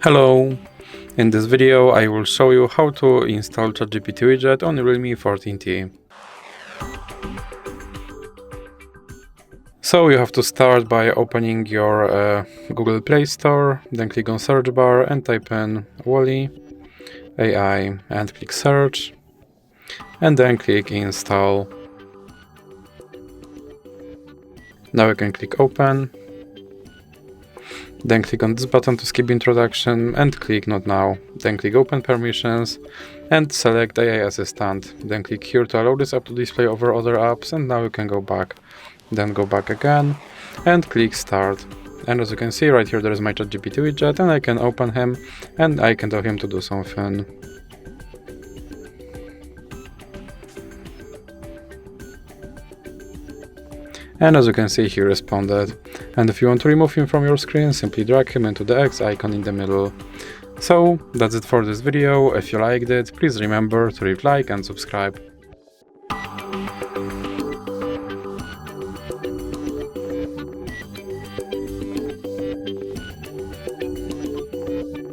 Hello! In this video I will show you how to install ChatGPT Widget on REALME 14T. So you have to start by opening your Google Play Store, then click on search bar and type in Wally AI and click search, and then click install. Now you can click open. Then click on this button to skip introduction and click not now. Then click open permissions and select AI assistant. Then click here to allow this app to display over other apps, and now you can go back. Then go back again and click start. And as you can see right here there is my ChatGPT widget, and I can open him and I can tell him to do something. And as you can see, he responded. And if you want to remove him from your screen, simply drag him into the X icon in the middle. So that's it for this video. If you liked it, please remember to leave a like and subscribe.